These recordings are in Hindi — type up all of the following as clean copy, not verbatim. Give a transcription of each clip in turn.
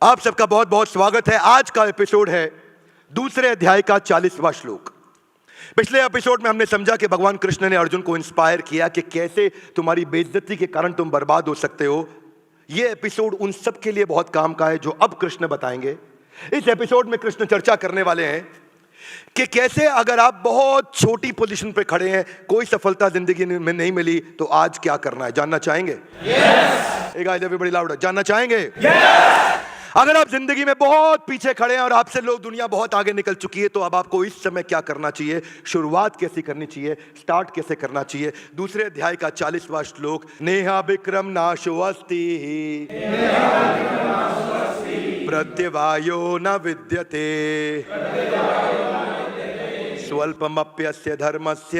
आप सबका बहुत बहुत स्वागत है। आज का एपिसोड है दूसरे अध्याय का 40वां श्लोक। पिछले एपिसोड में हमने समझा कि भगवान कृष्ण ने अर्जुन को इंस्पायर किया कि कैसे तुम्हारी बेइज्जती के कारण तुम बर्बाद हो सकते हो। यह एपिसोड उन सब के लिए बहुत काम का है जो अब कृष्ण बताएंगे। इस एपिसोड में कृष्ण चर्चा करने वाले हैं कि कैसे अगर आप बहुत छोटी पोजीशन पे खड़े हैं, कोई सफलता जिंदगी में नहीं मिली, तो आज क्या करना है। जानना चाहेंगे? yes! एक आवाज बड़ी लाउड है, जानना चाहेंगे? yes! अगर आप जिंदगी में बहुत पीछे खड़े हैं और आपसे लोग दुनिया बहुत आगे निकल चुकी है, तो अब आपको इस समय क्या करना चाहिए, शुरुआत कैसे करनी चाहिए, स्टार्ट कैसे करना चाहिए। दूसरे अध्याय का 40वां श्लोक। नेहा विक्रम नाशो अस्ति प्रत्यवायो न विद्यते स्वल्पमप्यस्य धर्मस्य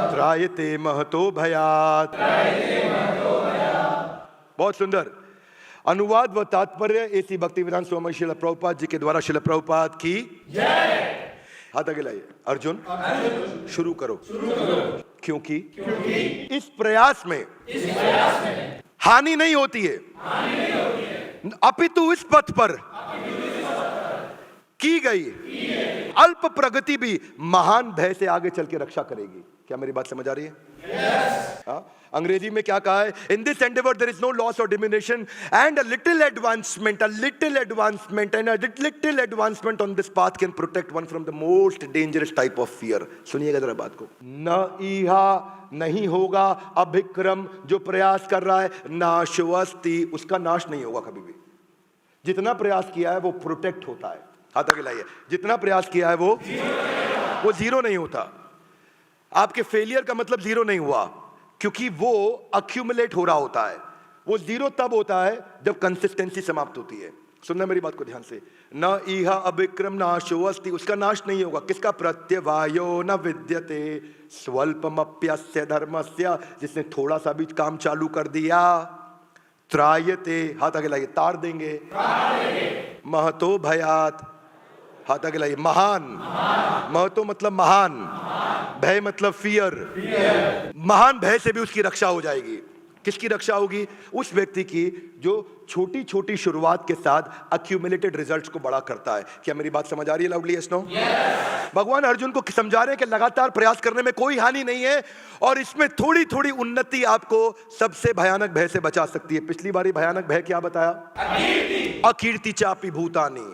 त्रायते महतो भयात्। बहुत सुंदर अनुवाद व तात्पर्य एसी भक्तिवेदांत स्वामी श्रील प्रभुपाद जी के द्वारा। श्रील प्रभुपाद की जय। हाथ आगे लाइए। अर्जुन शुरू करो। क्योंकि इस प्रयास में हानि नहीं होती है, अपितु इस पथ पर की गई अल्प प्रगति भी महान भय से आगे चल के रक्षा करेगी। क्या मेरी बात समझ आ रही है? yes. अंग्रेजी में क्या कहा है? In this endeavour there is no loss or diminution and a little advancement and a little advancement on this path can protect one from the most dangerous type of fear. सुनिएगा जरा बात को। न इहा नहीं होगा, अभिक्रम जो प्रयास कर रहा है, नाशवस्ति उसका नाश नहीं होगा कभी भी। जितना प्रयास किया है वो प्रोटेक्ट होता है। हाथ आगे लाइए। जितना प्रयास किया है वो जीरो नहीं होता। आपके फेलियर का मतलब जीरो नहीं हुआ, क्योंकि वो अक्यूमुलेट हो रहा होता है। वो जीरो तब होता है जब कंसिस्टेंसी समाप्त होती है। सुनना मेरी बात को ध्यान से। न इहा अभिक्रम नाशो अस्ति उसका नाश नहीं होगा। किसका? प्रत्यवायो न विद्यते स्वल्पमप्यस्य धर्मस्य जिसने थोड़ा सा भी काम चालू कर दिया। त्रायते हाथ आगे लाइए। तार देंगे। महतो भयात् हाथ आगे लाइए। महान महतो मतलब महान, भय मतलब फियर। महान भय से भी उसकी रक्षा हो जाएगी। किसकी रक्षा होगी? उस व्यक्ति की जो छोटी छोटी शुरुआत के साथ अक्यूमुलेटेड रिजल्ट्स को बड़ा करता है। क्या मेरी बात समझ आ रही है? Loudly yes no? भगवान अर्जुन को समझा रहे हैं कि लगातार प्रयास करने में कोई हानि नहीं है और इसमें थोड़ी थोड़ी उन्नति आपको सबसे भयानक भय से बचा सकती है। पिछली बारी भयानक भय क्या बताया? अकीर्ति चापी भूतानी।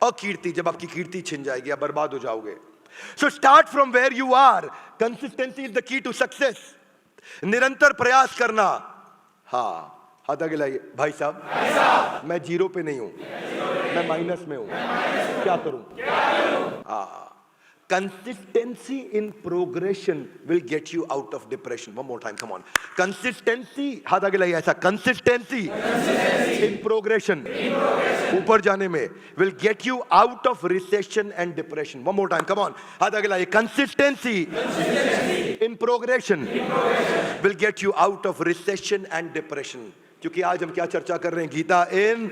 अकीर्ति, जब आपकी कीर्ति छिन जाएगी, आप बर्बाद हो जाओगे। So start from where you are. Consistency is the key to success. निरंतर प्रयास करना। हाँ, हाथ आगे लाइए। भाई साहब मैं जीरो पे नहीं हूं, मैं माइनस में हूं। क्या करूं? हाँ, consistency in progression will get you out of depression. One more time, come on. Consistency, हाथ आगे लाइए ऐसा। Consistency in progression, ऊपर जाने में, will get you out of recession and depression. One more time, come on. हाथ आगे लाइए। Consistency in progression will get you out of recession and depression. क्योंकि आज हम क्या चर्चा कर रहे हैं? गीता इन।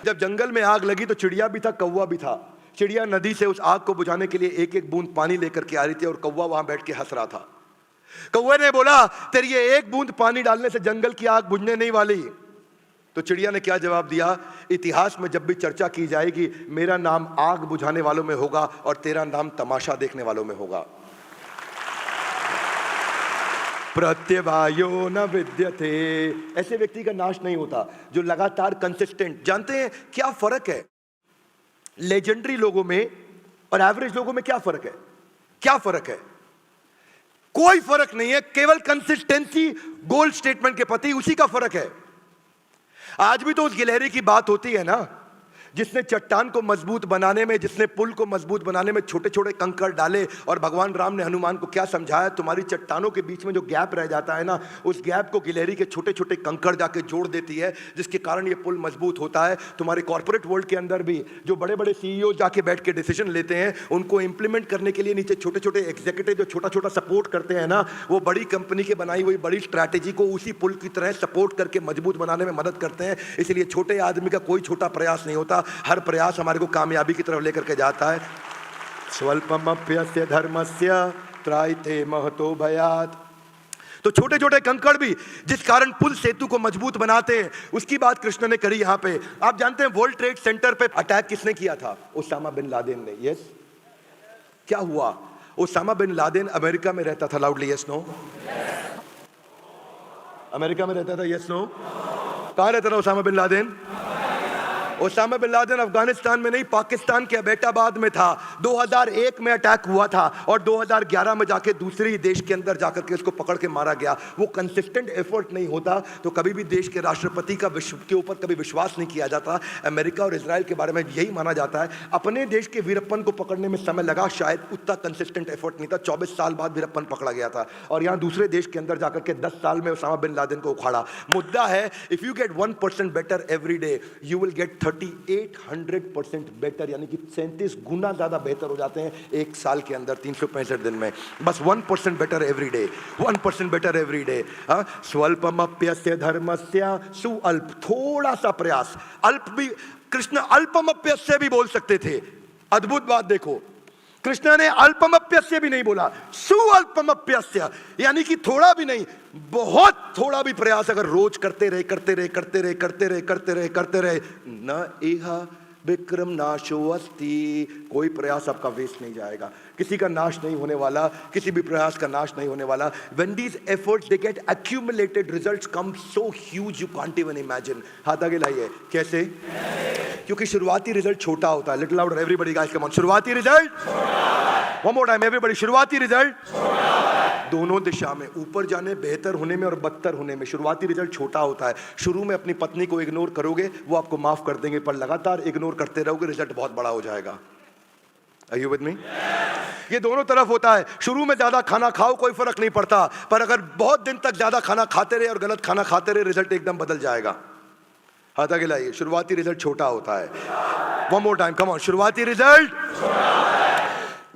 जब जंगल में आग लगी तो चिड़िया भी था, कौवा भी था। चिड़िया नदी से उस आग को बुझाने के लिए एक एक बूंद पानी लेकर के आ रही थी और कौवा वहां बैठ के हंस रहा था। कौवे ने बोला, तेरी ये एक बूंद पानी डालने से जंगल की आग बुझने नहीं वाली। तो चिड़िया ने क्या जवाब दिया? इतिहास में जब भी चर्चा की जाएगी, मेरा नाम आग बुझाने वालों में होगा और तेरा नाम तमाशा देखने वालों में होगा। प्रत्यवायो न विद्यते। ऐसे व्यक्ति का नाश नहीं होता जो लगातार कंसिस्टेंट। जानते हैं क्या फर्क है लेजेंडरी लोगों में और एवरेज लोगों में? क्या फर्क है? क्या फर्क है? कोई फर्क नहीं है, केवल कंसिस्टेंसी गोल स्टेटमेंट के प्रति, उसी का फर्क है। आज भी तो उस गिलहरी की बात होती है ना, जिसने चट्टान को मजबूत बनाने में, जिसने पुल को मजबूत बनाने में छोटे छोटे कंकड़ डाले। और भगवान राम ने हनुमान को क्या समझाया? तुम्हारी चट्टानों के बीच में जो गैप रह जाता है ना, उस गैप को गिलहरी के छोटे छोटे कंकड़ जाके जोड़ देती है, जिसके कारण ये पुल मजबूत होता है। तुम्हारे कॉर्पोरेट वर्ल्ड के अंदर भी जो बड़े बड़े सीईओ जाके बैठ के डिसीजन लेते हैं, उनको इंप्लीमेंट करने के लिए नीचे छोटे छोटे एग्जीक्यूटिव जो छोटा छोटा सपोर्ट करते हैं ना, वो बड़ी कंपनी के बनाई हुई बड़ी स्ट्रैटेजी को उसी पुल की तरह सपोर्ट करके मजबूत बनाने में मदद करते हैं। इसलिए छोटे आदमी का कोई छोटा प्रयास नहीं होता, हर प्रयास हमारे को कामयाबी की तरफ लेकर के जाता है। स्वल्पमप्यस्य धर्मस्य त्रायते महतो भयात्। तो छोटे छोटे कंकड़ भी जिस कारण पुल सेतु को मजबूत बनाते हैं, उसकी बात कृष्ण ने करी यहां पे। आप जानते हैं वर्ल्ड ट्रेड सेंटर पे अटैक किसने किया था? ओसामा बिन लादेन ने। यस, क्या हुआ? ओसामा बिन लादेन अमेरिका में रहता था। Loudly yes no. अमेरिका में रहता था। Yes no. कहां रहता था Osama bin Laden? Osama bin Laden Afghanistan में नहीं, पाकिस्तान के अबेटाबाद में था। 2001 में अटैक हुआ था और 2011 में जाके दूसरे देश के अंदर जाकर के उसको पकड़ के मारा गया। वो कंसिस्टेंट एफर्ट नहीं होता तो कभी भी देश के राष्ट्रपति का विश्व के ऊपर कभी विश्वास नहीं किया जाता। अमेरिका और इजराइल के बारे में यही माना जाता है। अपने देश के वीरप्पन को पकड़ने में समय लगा, शायद उतना कंसिस्टेंट एफर्ट नहीं था। 24 साल बाद वीरप्पन पकड़ा गया था और यहाँ दूसरे देश के अंदर जाकर के 10 साल में ओसामा बिन लादेन को उखाड़ा। मुद्दा है, if you get 1% better every day, you will get 3800% better, यानी कि 37 गुना ज्यादा बेहतर हो जाते हैं एक साल के अंदर, 365 दिन में। बस 1% better every day, 1% better every day. स्वल्पमप्यस्य धर्मस्य सुअल्प, थोड़ा सा प्रयास। अल्प भी कृष्ण अल्पमप्यस्य भी बोल सकते थे। अद्भुत बात देखो, कृष्ण ने अल्पमप्यस्य भी नहीं बोला, सुअल्पमप्यस्य, यानी कि थोड़ा भी नहीं, बहुत थोड़ा भी प्रयास अगर रोज करते रहे न इहा विक्रम नाशो अस्ति, कोई प्रयास आपका वेस्ट नहीं जाएगा, किसी का नाश नहीं होने वाला, किसी भी प्रयास का नाश नहीं होने वाला। When these efforts they get accumulated, results come so huge you can't even imagine। हाथ आगे लाइए, कैसे? क्योंकि शुरुआती रिजल्ट छोटा होता है। Little louder everybody guys, come on. शुरुआती result, one more time everybody, शुरुआती रिजल्ट दोनों दिशा में, ऊपर जाने, बेहतर होने में और बदतर होने में, शुरुआती रिजल्ट छोटा होता है। शुरू में अपनी पत्नी को इग्नोर करोगे, वो आपको माफ कर देंगे, पर लगातार इग्नोर करते रहोगे, रिजल्ट बहुत बड़ा हो जाएगा। Are you with me? ये दोनों तरफ होता है। शुरू में ज्यादा खाना खाओ, कोई फर्क नहीं पड़ता, पर अगर बहुत दिन तक ज्यादा खाना खाते रहे और गलत खाना खाते रहे, रिजल्ट एकदम बदल जाएगा। हाथ आगे लाइए, शुरुआती रिजल्ट छोटा होता है। One more time, come on. शुरुआती रिजल्ट,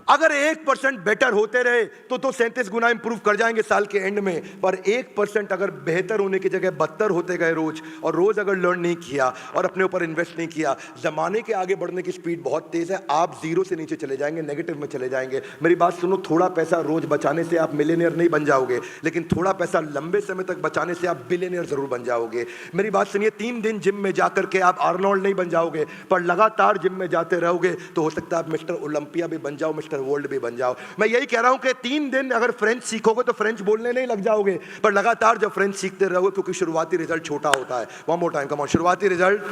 अगर 1% बेटर होते रहे तो 37 गुना इंप्रूव कर जाएंगे साल के एंड में, पर 1% अगर बेहतर होने की जगह बदतर होते गए रोज, और रोज अगर लर्न नहीं किया और अपने ऊपर इन्वेस्ट नहीं किया, जमाने के आगे बढ़ने की स्पीड बहुत तेज है, आप जीरो से नीचे चले जाएंगे, नेगेटिव में चले जाएंगे। मेरी बात सुनो, थोड़ा पैसा रोज बचाने से आप मिलियनियर नहीं बन जाओगे, लेकिन थोड़ा पैसा लंबे समय तक बचाने से आप बिलियनियर जरूर बन जाओगे। मेरी बात सुनिए, 3 दिन जिम में जाकर के आप आर्नोल्ड नहीं बन जाओगे, पर लगातार जिम में जाते रहोगे तो हो सकता है आप मिस्टर ओलंपिया भी बन जाओ, मिस्टर वर्ल्ड भी बन जाओ। मैं यही कह रहा हूं कि 3 दिन अगर फ्रेंच सीखोगे तो फ्रेंच बोलने नहीं लग जाओगे, पर लगातार जब फ्रेंच सीखते रहोगे, क्योंकि शुरुआती रिजल्ट छोटा होता है। One more time, come on. शुरुआती रिजल्ट,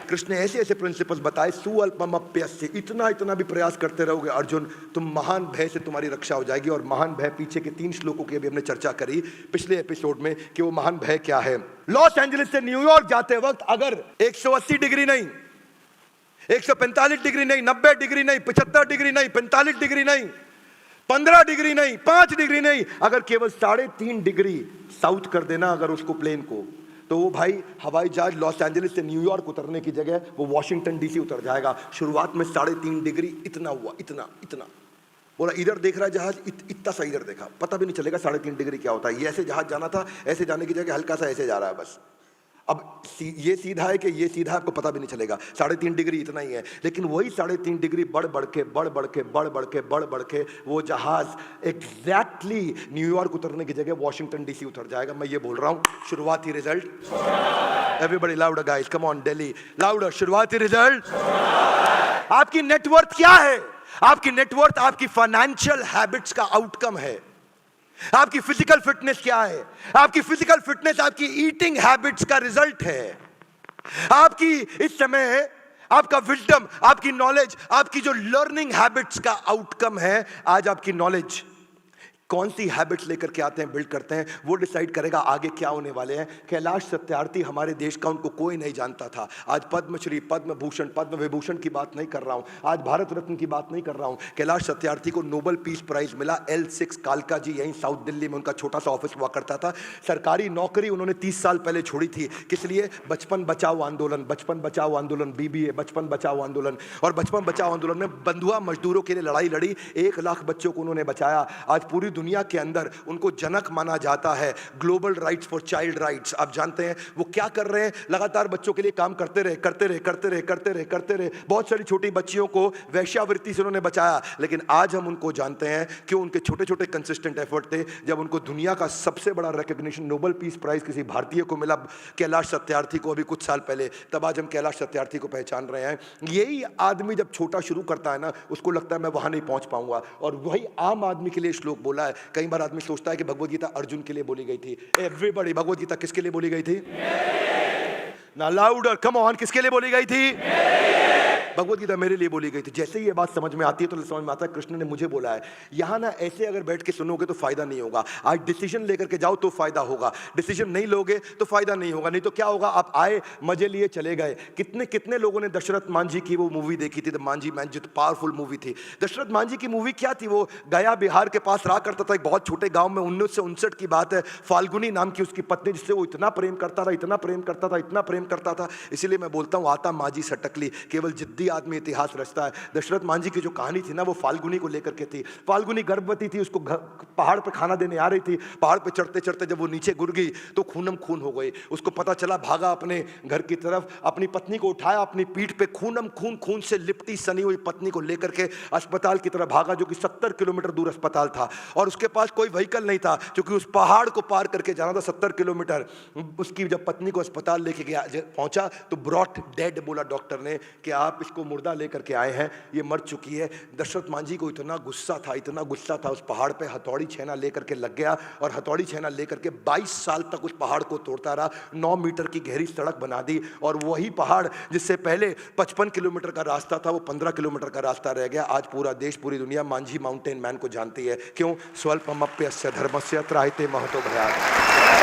कृष्ण ने ऐसे ऐसे प्रिंसिपल्स बताए, सुअल्पमप्यस्य, इतना भी प्रयास करते रहोगे अर्जुन, तुम महान भय से तुम्हारी रक्षा हो जाएगी। और महान भय पीछे के 3 श्लोकों की अभी हमने चर्चा करी पिछले एपिसोड में कि वो महान भय क्या है। लॉस एंजलिस से न्यूयॉर्क जाते वक्त अगर 180 डिग्री नहीं, 145 डिग्री नहीं, 90 डिग्री नहीं, 75 डिग्री नहीं, 45 डिग्री नहीं, 15 डिग्री नहीं, 5 डिग्री नहीं, अगर केवल 3.5 डिग्री साउथ कर देना अगर उसको प्लेन को, तो वो भाई हवाई जहाज लॉस एंजलिस से न्यूयॉर्क उतरने की जगह वो वॉशिंगटन डीसी उतर जाएगा। शुरुआत में 3.5 डिग्री इतना हुआ, इतना बोला, इधर देख रहा है जहाज, इतना सा इधर देखा, पता भी नहीं चलेगा 3.5 डिग्री क्या होता है। ये ऐसे जहाज जाना था, ऐसे जाने की जगह हल्का सा ऐसे जा रहा है बस। अब ये सीधा है कि ये सीधा, आपको पता भी नहीं चलेगा। 3.5 डिग्री इतना ही है, लेकिन वही 3.5 डिग्री बढ़ बढ़ के वो जहाज एग्जैक्टली न्यूयॉर्क उतरने की जगह वॉशिंगटन डीसी उतर जाएगा। मैं ये बोल रहा हूं, शुरुआती result, everybody louder guys, come on Delhi, louder. शुरुआती रिजल्ट, आपकी नेटवर्थ क्या है? आपकी नेटवर्थ आपकी फाइनेंशियल हैबिट्स का आउटकम है। आपकी फिजिकल फिटनेस क्या है? आपकी फिजिकल फिटनेस आपकी ईटिंग हैबिट्स का रिजल्ट है। आपकी इस समय आपका विजडम, आपकी नॉलेज, आपकी जो लर्निंग हैबिट्स का आउटकम है। आज आपकी नॉलेज कौन सी हैबिट्स लेकर के आते हैं, बिल्ड करते हैं, वो डिसाइड करेगा आगे क्या होने वाले हैं। कैलाश सत्यार्थी हमारे देश का, उनको कोई नहीं जानता था। आज पद्मश्री, पद्म भूषण, पद्म विभूषण की बात नहीं कर रहा हूं, आज भारत रत्न की बात नहीं कर रहा हूं। कैलाश सत्यार्थी को नोबेल पीस प्राइज मिला। L6 कालका जी, यहीं साउथ दिल्ली में उनका छोटा सा ऑफिस हुआ करता था। सरकारी नौकरी उन्होंने 30 साल पहले छोड़ी थी। किस लिए? बचपन बचाओ आंदोलन, बचपन बचाओ आंदोलन, BBA, बचपन बचाओ आंदोलन। और बचपन बचाओ आंदोलन में बंधुआ मजदूरों के लिए लड़ाई लड़ी, 1 लाख बच्चों को उन्होंने बचाया। आज पूरी दुनिया के अंदर उनको जनक माना जाता है global rights for child rights. आप जानते हैं वो क्या कर रहे हैं, लगातार बच्चों के लिए काम करते रहे। बहुत सारी छोटी बच्चियों को वैश्यावृत्ति से उन्होंने बचाया, लेकिन आज हम उनको जानते हैं कि उनके छोटे छोटे कंसिस्टेंट एफर्ट थे। जब उनको दुनिया का सबसे बड़ा रिकॉग्निशन नोबेल पीस प्राइज किसी भारतीय को मिला, कैलाश सत्यार्थी को, अभी कुछ साल पहले, तब आज हम कैलाश सत्यार्थी को पहचान रहे हैं। यही आदमी जब छोटा शुरू करता है ना, उसको लगता है मैं वहां नहीं पहुंच पाऊंगा, और वही आम आदमी के लिए श्लोक बोला है। कई बार आदमी सोचता है कि भगवद गीता अर्जुन के लिए बोली गई थी। एवरीबॉडी, भगवद गीता किसके लिए बोली गई थी? ना लाउडर, कम ऑन, किसके लिए बोली गई थी? भगवद गीता मेरे लिए बोली गई थी। जैसे ही ये बात समझ में आती है तो समझ में आता है कृष्ण ने मुझे बोला है। यहाँ ना ऐसे अगर बैठ के सुनोगे तो फायदा नहीं होगा। आज डिसीजन लेकर के जाओ तो फायदा होगा, डिसीजन नहीं लोगे तो फायदा नहीं होगा। नहीं तो क्या होगा, आप आए, मजे लिए, चले गए। कितने कितने लोगों ने दशरथ मांझी की वो मूवी देखी थी, द मांझी मैन, जो पावरफुल मूवी थी। दशरथ मांझी की मूवी क्या थी? वो गया बिहार के पास रहा करता था, एक बहुत छोटे गाँव में। 1959 की बात है। फाल्गुनी नाम की उसकी पत्नी, जिससे वो इतना प्रेम करता था। इसीलिए मैं बोलता हूँ, आता मांझी सटकली, केवल जिद्दी आदमी इतिहास रचता है। दशरथ मांझी की जो कहानी थी ना, वो फाल्गुनी को लेकर के थी। फाल्गुनी गर्भवती थी, उसको पहाड़ पे खाना देने आ रही थी। पहाड़ पे चढ़ते चढ़ते जब वो नीचे गिर गई तो खूनम खून हो गई। उसको पता चला, भागा अपने घर की तरफ, अपनी पत्नी को उठाया, अपनी पीठ पे खूनम खून से लिपटी सनी हुई पत्नी को लेकर के अस्पताल की तरफ भागा, जो कि 70 किलोमीटर दूर अस्पताल था। और उसके पास कोई व्हीकल नहीं था, क्योंकि उस पहाड़ को पार करके जाना था 70 किलोमीटर। उसकी जब पत्नी को अस्पताल लेके गया, पहुंचा तो ब्रॉट डेड बोला डॉक्टर ने कि आप इसको मुर्दा लेकर के आए हैं, ये मर चुकी है। दशरथ मांझी को इतना गुस्सा था, उस पहाड़ पे हथौड़ी छेना लेकर के लग गया, और हथौड़ी छेना लेकर के 22 साल तक उस पहाड़ को तोड़ता रहा। 9 मीटर की गहरी सड़क बना दी, और वही पहाड़ जिससे पहले 55 किलोमीटर का रास्ता था, वो 15 किलोमीटर का रास्ता रह गया। आज पूरा देश, पूरी दुनिया मांझी माउंटेन मैन को जानती है। क्यों? स्वल्पमप्यस्य धर्मस्य त्रायते महतो भयात्।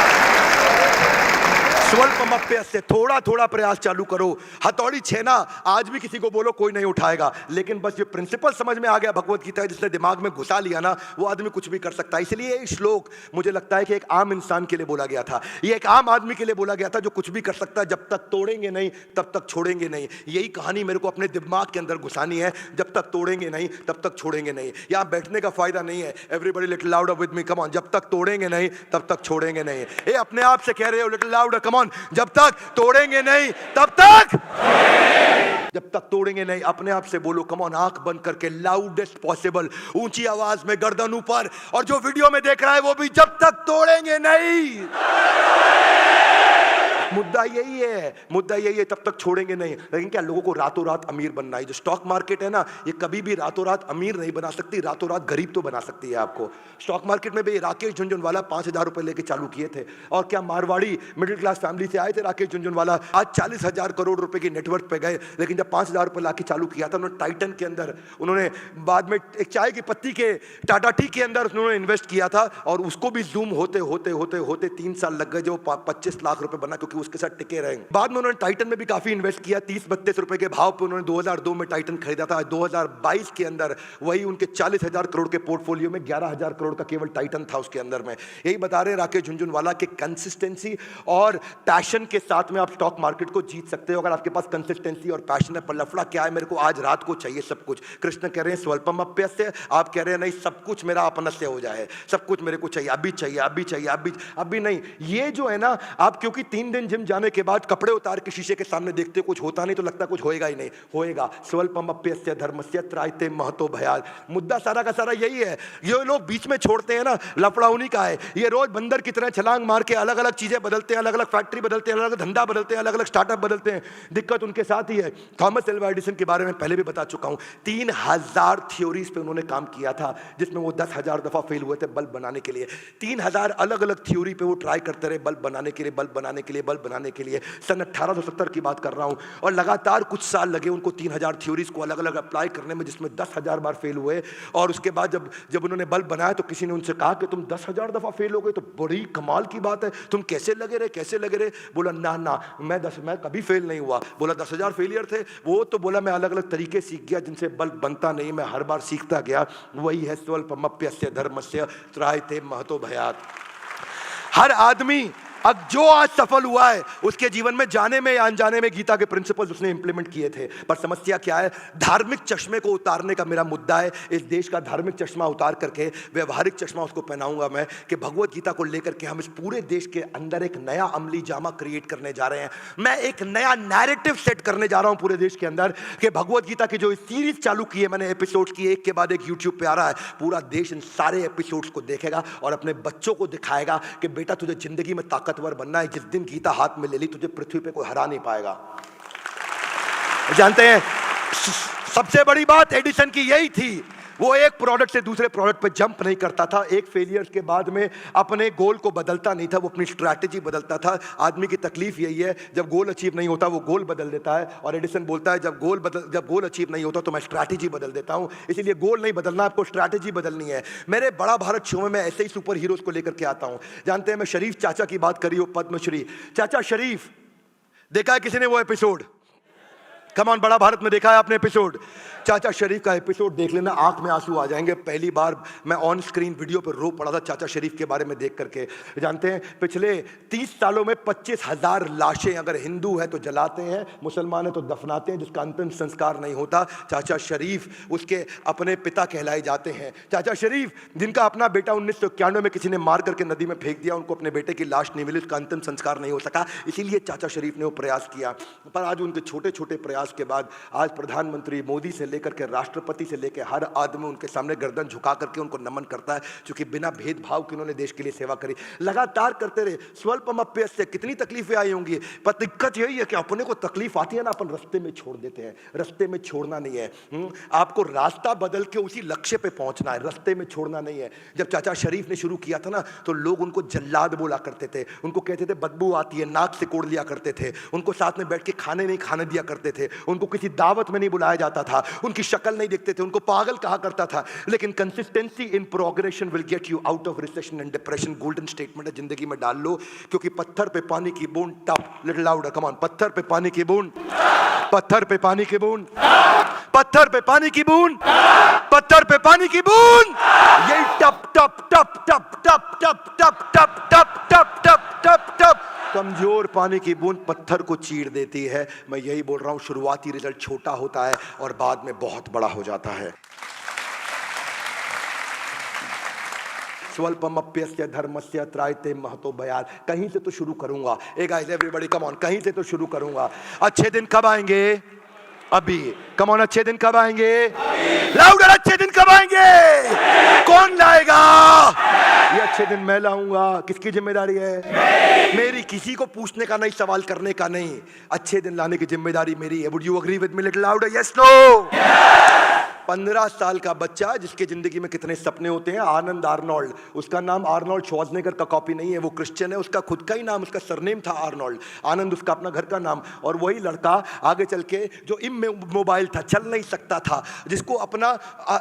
स्वल्पमप्यस्य, थोड़ा थोड़ा प्रयास चालू करो। हथौड़ी छेना आज भी किसी को बोलो, कोई नहीं उठाएगा, लेकिन बस ये प्रिंसिपल समझ में आ गया भगवत गीता, जिसने दिमाग में घुसा लिया ना, वो आदमी कुछ भी कर सकता है। इसलिए ये श्लोक मुझे लगता है कि एक आम इंसान के लिए बोला गया था, ये एक आम आदमी के लिए बोला गया था, जो कुछ भी कर सकता है। जब तक तोड़ेंगे नहीं तब तक छोड़ेंगे नहीं। यही कहानी मेरे को अपने दिमाग के अंदर घुसानी है। जब तक तोड़ेंगे नहीं तब तक छोड़ेंगे नहीं। यहाँ बैठने का फायदा नहीं है। Everybody little louder with me, come on. जब तक तोड़ेंगे नहीं तब तक छोड़ेंगे नहीं। ये अपने आप से कह रहे हो, लिटिल लाउडर, कम ऑन। जब तक तोड़ेंगे नहीं तब तक, जब तक तोड़ेंगे नहीं, अपने आप से बोलो, कम ऑन। आंख बंद करके लाउडेस्ट पॉसिबल, ऊंची आवाज में, गर्दन ऊपर। और जो वीडियो में देख रहा है वो भी, जब तक तोड़ेंगे नहीं। मुद्दा यही है, तब तक छोड़ेंगे नहीं। लेकिन क्या लोगों को रातों रात अमीर बनना है? जो स्टॉक मार्केट है ना, ये कभी भी रातों रात अमीर नहीं बना सकती, रातों रात गरीब तो बना सकती है आपको। स्टॉक मार्केट में भी राकेश झुनझुनवाला 5,000 रुपए लेके चालू किए थे, और क्या मारवाड़ी मिडिल क्लास फैमिली से आए थे राकेश झुनझुनवाला, आज 40,000 करोड़ रुपए की नेटवर्क पे गए। लेकिन जब 5,000 रुपए लाके चालू किया था उन्होंने, टाइटन के अंदर, उन्होंने बाद में एक चाय की पत्ती के टाटा टी के अंदर उन्होंने इन्वेस्ट किया था, और उसको भी जूम होते 3 साल लग गए, जो 25 लाख रुपए बना, क्योंकि उसके साथ टिके रहे। बाद में उन्होंने टाइटन में भी काफी इन्वेस्ट किया। 30-32 रुपए के भाव पे उन्होंने 2002 में टाइटन खरीदा था। 2022 के अंदर वही उनके 40,000 करोड़ के पोर्टफोलियो में 11,000 करोड़ का केवल टाइटन था उसके अंदर में। यही बता रहे राकेश झुनझुनवाला के कंसिस्टेंसी और पैशन के साथ में आप स्टॉक मार्केट को जीत सकते हो, अगर आपके पास कंसिस्टेंसी और पैशन है। पर लफड़ा क्या है? मेरे को आज रात को चाहिए सब कुछ। कृष्ण कह रहे हैं स्वल्पमप्यस्य, आप कह रहे हैं नहीं, सब कुछ मेरा अपनस्य हो जाए, सब कुछ मेरे को चाहिए, अभी नहीं। ये जो है ना, आप क्योंकि 3 दिन जिम जाने के बाद कपड़े उतार के शीशे के सामने देखते हो, कुछ होता नहीं तो लगता कुछ होएगा ही नहीं, होएगा। स्वल्पमप्यस्य धर्मस्य त्रायते महतो भयात्। मुद्दा सारा का सारा यही है। ये लोग बीच में छोड़ते हैं ना, लफड़ा उन्हीं का है। ये रोज बंदर की तरह छलांग मार के अलग अलग चीजें बदलते हैं, अलग अलग फैक्ट्री बदलते हैं, अलग अलग धंधा बदलते हैं, अलग अलग स्टार्टअप बदलते हैं। दिक्कत उनके साथ ही है। थॉमस एल्वा एडिसन के बारे में पहले भी बता चुका हूं। 3000 थ्योरीज पे उन्होंने काम किया था, जिसमें वो 10,000 दफा फेल हुए थे बल्ब बनाने के लिए। 3000 अलग अलग थ्योरी पे वो ट्राई करते रहे, बल्ब बनाने के लिए। सन 1870 की बात कर रहा हूं, और लगातार कुछ साल लगे उनको 3000 थ्योरीज को अलग अलग अप्लाई करने में, जिसमें 10,000 बार फेल हुए। और उसके बाद जब उन्होंने बल्ब बनाया तो किसी ने उनसे कहा कि तुम 10,000 दफा फेल हो गए, तो बड़ी कमाल की बात है, तुम कैसे लगे रहे? बोला ना, मैं कभी फेल नहीं हुआ। बोला 10,000 फेलियर थे वो, तो बोला मैं अलग अलग तरीके सीख गया जिनसे बल्ब बनता नहीं, मैं हर बार सीखता गया। वही है स्वल्पमप्यस्य धर्मस्य त्रायते महतो भयात्। हर आदमी अब जो आज सफल हुआ है उसके जीवन में जाने में या अनजाने में गीता के प्रिंसिपल्स उसने इंप्लीमेंट किए थे। पर समस्या क्या है, धार्मिक चश्मे को उतारने का मेरा मुद्दा है। इस देश का धार्मिक चश्मा उतार करके व्यवहारिक चश्मा उसको पहनाऊंगा मैं, कि भगवत गीता को लेकर के हम इस पूरे देश के अंदर एक नया अमली जामा क्रिएट करने जा रहे हैं। मैं एक नया नैरेटिव सेट करने जा रहा हूं पूरे देश के अंदर, कि भगवत गीता की जो सीरीज चालू की है मैंने, एपिसोड्स की, एक के बाद एक यूट्यूब पे आ रहा है, पूरा देश इन सारे एपिसोड्स को देखेगा और अपने बच्चों को दिखाएगा कि बेटा तुझे जिंदगी में ताकतवर बनना है। जिस दिन गीता हाथ में ले ली तुझे पृथ्वी पे कोई हरा नहीं पाएगा। जानते हैं सबसे बड़ी बात एडिसन की यही थी, वो एक प्रोडक्ट से दूसरे प्रोडक्ट पे जंप नहीं करता था, एक फेलियर के बाद में अपने गोल को बदलता नहीं था, वो अपनी स्ट्रैटेजी बदलता था। आदमी की तकलीफ यही है, जब गोल अचीव नहीं होता वो गोल बदल देता है, और एडिसन बोलता है जब गोल अचीव नहीं होता तो मैं स्ट्रैटेजी बदल देता हूं। इसीलिए गोल नहीं बदलना, आपको स्ट्रैटेजी बदलनी है। मेरे बड़ा भारत शो में मैं ऐसे ही सुपर हीरोज को लेकर के आता हूं। जानते हैं मैं शरीफ चाचा की बात करी हो, पद्मश्री चाचा शरीफ, देखा है किसी ने वो एपिसोड? कमान बड़ा भारत में देखा है आपने एपिसोड? चाचा शरीफ का एपिसोड देख लेना, आंख में आंसू आ जाएंगे। पहली बार मैं ऑन स्क्रीन वीडियो पर रो पड़ा था चाचा शरीफ के बारे में देख करके। जानते हैं पिछले 30 सालों में 25,000 लाशें अगर हिंदू है तो जलाते हैं, मुसलमान है तो दफनाते हैं, जिसका अंतिम संस्कार नहीं होता। चाचा शरीफ उसके अपने पिता कहलाए जाते हैं। चाचा शरीफ जिनका अपना बेटा 1991 में किसी ने मार करके नदी में फेंक दिया, उनको अपने बेटे की लाश नहीं मिली, उसका अंतिम संस्कार नहीं हो सका, इसीलिए चाचा शरीफ ने वो प्रयास किया। पर आज उनके छोटे छोटे प्रयास के बाद आज प्रधानमंत्री मोदी से लेकर के राष्ट्रपति से लेकर हर आदमी उनके सामने गर्दन झुका करके उनको नमन करता है, क्योंकि बिना भेदभाव के उन्होंने देश के लिए सेवा करी, लगातार करते रहे। स्वल्पमप्यस्य, कितनी तकलीफें आई होंगी, पर दिक्कत यही है कि अपने को तकलीफ आती है ना, अपन रास्ते में छोड़ देते हैं। रास्ते में छोड़ना नहीं है, आपको रास्ता बदल के उसी लक्ष्य पे पहुंचना है, रास्ते में छोड़ना नहीं है। जब चाचा शरीफ ने शुरू किया था ना तो लोग उनको जल्लाद बोला करते थे, उनको कहते थे बदबू आती है, नाक से कोड़ लिया करते थे, उनको साथ में बैठ के खाने नहीं खाने दिया करते थे, उनको किसी दावत में नहीं बुलाया जाता था, उनकी शक्ल नहीं देखते थे, उनको पागल कहा करता था। लेकिन consistency in progression will get you out of recession and depression. Golden statement है, जिंदगी में डाल लो, क्योंकि पत्थर पे पानी की बूंद टप, लिटिल लाउडर, कम ऑन, पत्थर पे पानी की बूंद, पत्थर पे पानी की बूंद, पत्थर पे पानी की बूंद, पत्थर पे पानी की बूंद, यही टप टप टप टप टप टप टप टप टप टप टप टप टप कमजोर पानी की बूंद पत्थर को चीर देती है। मैं यही बोल रहा हूं, शुरुआती रिजल्ट छोटा होता है और बाद में बहुत बड़ा हो जाता है। स्वल्पमप्यस्य धर्मस्य त्रायते महतो भयात्। कहीं से तो शुरू करूंगा। ए गाइस एवरीबॉडी कम ऑन, कहीं से तो शुरू करूंगा। अच्छे दिन कब आएंगे? अभी। कम ऑन, अच्छे दिन कब आएंगे? लाउडर, अच्छे दिन कब आएंगे? कौन लाएगा? ये अच्छे दिन मैं लाऊंगा। किसकी जिम्मेदारी है? मेरी। किसी को पूछने का नहीं, सवाल करने का नहीं। अच्छे दिन लाने की जिम्मेदारी मेरी है। Would you agree with me? Little louder, yes no? 15 साल का बच्चा जिसके जिंदगी में कितने सपने होते हैं, आनंद आर्नोल्ड, उसका नाम आर्नोल्ड श्वार्ज़नेगर का कॉपी नहीं है, वो क्रिश्चियन है, उसका खुद का ही नाम, उसका सरनेम था आर्नोल्ड, आनंद उसका अपना घर का नाम। और वही लड़का आगे चल के जो इमोबाइल था, चल नहीं सकता था, जिसको अपना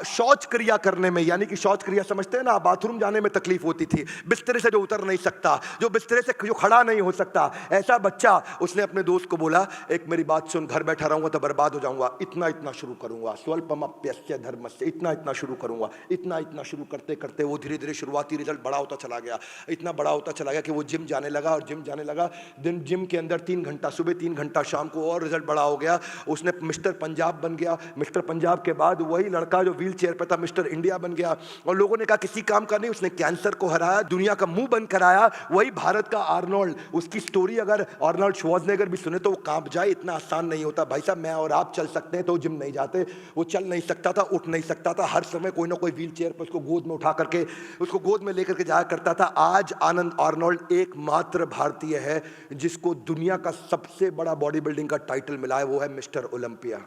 शौच क्रिया करने में, यानी कि शौच क्रिया समझते हैं ना, बाथरूम जाने में तकलीफ होती थी, बिस्तरे से जो उतर नहीं सकता, जो बिस्तरे से जो खड़ा नहीं हो सकता, ऐसा बच्चा, उसने अपने दोस्त को बोला, एक मेरी बात सुन, घर बैठा रहूंगा तो बर्बाद हो जाऊंगा, इतना इतना शुरू करूंगा, स्वल्पमप्यस्य धर्म से, इतना इतना शुरू करूंगा। इतना इतना शुरू करते करते वो धीरे धीरे शुरुआती रिजल्ट बड़ा होता चला गया, इतना बड़ा होता चला गया कि वो जिम जाने लगा, और जिम जाने लगा, दिन जिम के अंदर 3 घंटा सुबह, 3 घंटा शाम को, और रिजल्ट बड़ा हो गया। उसने मिस्टर पंजाब बन गया। मिस्टर पंजाब के बाद वही लड़का जो व्हील चेयर पर था, मिस्टर इंडिया बन गया। और लोगों ने कहा किसी काम का नहीं, उसने कैंसर को हराया, दुनिया का मुंह बंद कराया। वही भारत का आर्नोल्ड, उसकी स्टोरी अगर आर्नोल्ड श्वार्ज़नेगर भी सुने तो वो कांप जाए, इतना आसान नहीं होता भाई साहब। मैं और आप चल सकते हैं तो जिम नहीं जाते, वो चल नहीं सकता था, उठ नहीं सकता था, हर समय कोई ना कोई व्हील चेयर पर उसको गोद में उठा करके, उसको गोद में लेकर के जाया करता था। आज आनंद आर्नोल्ड एकमात्र भारतीय है जिसको दुनिया का सबसे बड़ा बॉडी बिल्डिंग का टाइटल मिला है, वो है मिस्टर ओलंपिया।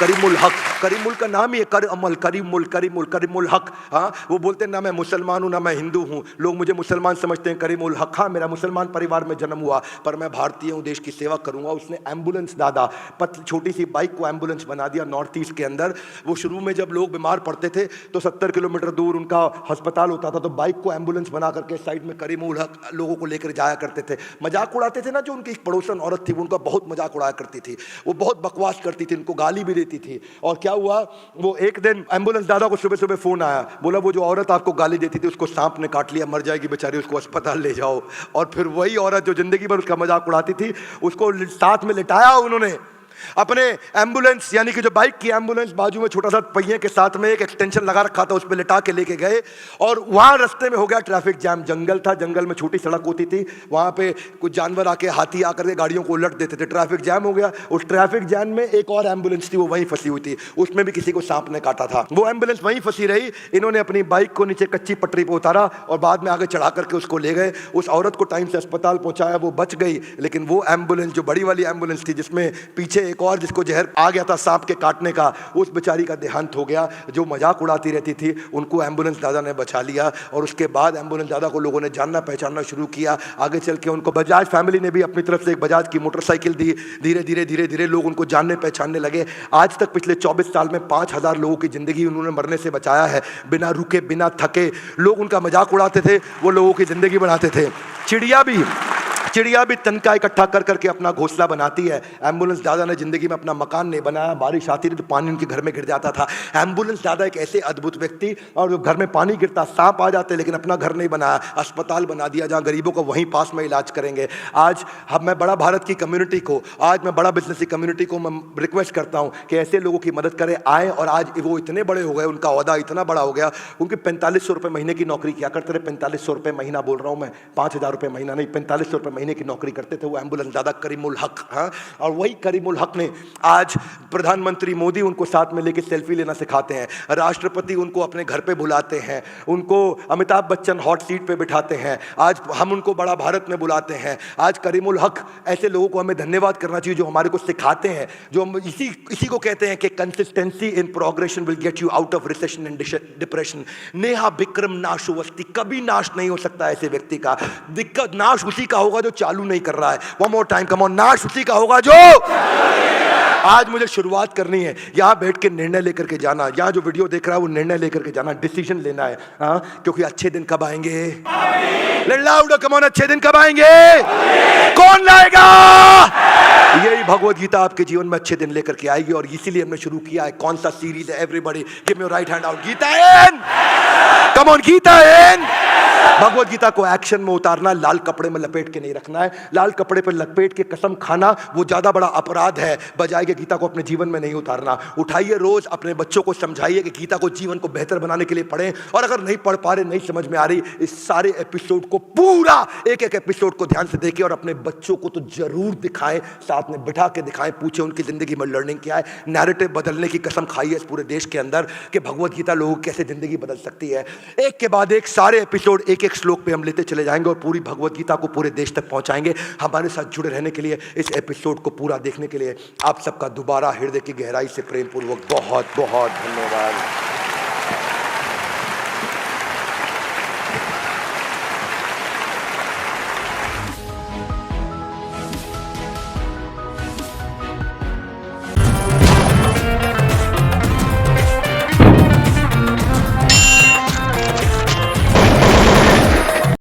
करीमुल हक, करीमुल का नाम ही है, कर अमल, करीमुल करीमुल करीमुल हक। हाँ, वो बोलते हैं ना मैं मुसलमान हूँ ना मैं हिंदू हूँ, लोग मुझे मुसलमान समझते हैं, करीमुल हक। हाँ, मेरा मुसलमान परिवार में जन्म हुआ पर मैं भारतीय हूँ, देश की सेवा करूँगा। उसने एम्बुलेंस दादा, छोटी सी बाइक को एम्बुलेंस बना दिया नॉर्थ ईस्ट के अंदर। वो शुरू में जब लोग बीमार पड़ते थे तो 70 किलोमीटर दूर उनका अस्पताल होता था, तो बाइक को एम्बुलेंस बना करके साइड में करीमुल हक लोगों को लेकर जाया करते थे। मजाक उड़ाते थे ना, जो उनकी एक पड़ोसन औरत थी, वो उनका बहुत मजाक उड़ाया करती थी, वो बहुत बकवास करती थी, उनको गाली भी देती देती थी। और क्या हुआ, वो एक दिन एम्बुलेंस दादा को सुबह सुबह फोन आया, बोला वो जो औरत आपको गाली देती थी उसको सांप ने काट लिया, मर जाएगी बेचारी, उसको अस्पताल ले जाओ। और फिर वही औरत जो जिंदगी भर उसका मजाक उड़ाती थी, उसको साथ में लिटाया उन्होंने अपने एम्बुलेंस, यानी कि जो बाइक की एम्बुलेंस, बाजू में छोटा सा पहिए के साथ में एक एक्सटेंशन लगा रखा था, उस पर लिटा के लेके गए। और वहां रास्ते में हो गया ट्रैफिक जैम। जंगल था, जंगल में छोटी सड़क होती थी, वहां पे कुछ जानवर आके, हाथी आकर के गाड़ियों को उलट देते थे, ट्रैफिक जैम हो गया। उस ट्रैफिक जैम में एक और एम्बुलेंस थी, वो वहीं फंसी हुई थी, उसमें भी किसी को सांप ने काटा था। वो एम्बुलेंस वहीं फंसी रही। इन्होंने अपनी बाइक को नीचे कच्ची पटरी पर उतारा और बाद में आगे चढ़ा करके उसको ले गए। उस औरत को टाइम से अस्पताल पहुंचाया, वो बच गई। लेकिन वो एम्बुलेंस, जो बड़ी वाली एम्बुलेंस थी जिसमें पीछे एक और जिसको जहर आ गया था सांप के काटने का, उस बेचारी का देहांत हो गया। जो मजाक उड़ाती रहती थी उनको एम्बुलेंस दादा ने बचा लिया। और उसके बाद एम्बुलेंस दादा को लोगों ने जानना पहचानना शुरू किया। आगे चल के उनको बजाज फैमिली ने भी अपनी तरफ से एक बजाज की मोटरसाइकिल दी। धीरे धीरे धीरे धीरे लोग उनको जानने पहचानने लगे। आज तक पिछले 24 साल में 5000 लोगों की जिंदगी उन्होंने मरने से बचाया है, बिना रुके बिना थके। लोग उनका मजाक उड़ाते थे, वो लोगों की जिंदगी बढ़ाते थे। चिड़िया भी तनका इकट्ठा कर करके अपना घोंसला बनाती है। एम्बुलेंस दादा ने जिंदगी में अपना मकान नहीं बनाया, बारिश आती थी तो पानी उनके घर में गिर जाता था। एम्बुलेंस दादा एक ऐसे अद्भुत व्यक्ति, और घर में पानी गिरता, सांप आ जाते, लेकिन अपना घर नहीं बनाया, अस्पताल बना दिया जहां गरीबों को वहीं पास में इलाज करेंगे। आज मैं बड़ा भारत की कम्युनिटी को, आज मैं बड़ा बिजनेस की कम्युनिटी को मैं रिक्वेस्ट करता हूं कि ऐसे लोगों की मदद करें, आए। और आज वो इतने बड़े हो गए, उनका ओहदा इतना बड़ा हो गया, उनकी 4500 रुपये महीने की नौकरी किया करते थे। 4500 रुपये महीना बोल रहा हूं मैं, 5000 रुपये महीना नहीं, 4500 रुपये महीने की नौकरी करते थे वो एम्बुलेंस दादा करीमुल हक। हाँ, और वही करीमुल हक ने आज प्रधानमंत्री मोदी उनको साथ में लेके सेल्फी लेना सिखाते हैं, राष्ट्रपति उनको अपने घर पे बुलाते हैं, उनको अमिताभ बच्चन हॉट सीट पे बिठाते हैं, आज हम उनको बड़ा भारत में बुलाते हैं। आज करीमुल हक, ऐसे लोगों को हमें धन्यवाद करना चाहिए जो हमारे को सिखाते हैं, जो हम इसी को कहते हैं कि consistency in progression will get you out of recession and depression. नेहा विक्रम नाशोवस्ती, कभी नाश नहीं हो सकता ऐसे व्यक्ति का। दिक्कत नाश उसी का होगा जो चालू नहीं कर रहा है। One more time, come on, नाश उसी का होगा जो। आज मुझे शुरुआत करनी है, यहां बैठ के निर्णय लेकर के जाना। यहां जो वीडियो देख रहा है वो निर्णय लेकर के जाना, डिसीजन लेना है। हाँ, क्योंकि अच्छे दिन कब आएंगे? लाउड कम ऑन, अच्छे दिन कब आएंगे? कौन लाएगा? यही भगवत गीता आपके जीवन में अच्छे दिन लेकर के आएगी। और इसीलिए हमने शुरू किया है, कौन सा सीरीज है? Everybody give me your right hand out. Gita in, come on, Gita in. Bhagavad Gita को एक्शन में उतारना, लाल कपड़े में लपेट के नहीं रखना है। लाल कपड़े पर लपेट के कसम खाना वो ज्यादा बड़ा अपराध है, बजाय के गीता को अपने जीवन में नहीं उतारना। उठाइए, रोज अपने बच्चों को समझाइए कि गीता को जीवन को बेहतर बनाने के लिए पढ़ें। और अगर नहीं पढ़ पा रहे, नहीं समझ में आ रही, इस सारे एपिसोड को, पूरा एक एक एपिसोड को ध्यान से देखिए और अपने बच्चों को तो जरूर दिखाएं, साथ में बिठा के दिखाएं, पूछे उनकी जिंदगी में लर्निंग क्या है। नैरेटिव बदलने की कसम खाइए इस पूरे देश के अंदर कि भगवत गीता लोगों की कैसे जिंदगी बदल सकती है। एक के बाद एक सारे एपिसोड एक एक श्लोक पे हम लेते चले जाएंगे और पूरी भगवत गीता को पूरे देश तक पहुंचाएंगे। हमारे साथ जुड़े रहने के लिए, इस एपिसोड को पूरा देखने के लिए आप सबका दोबारा हृदय की गहराई से प्रेम पूर्वक बहुत बहुत धन्यवाद।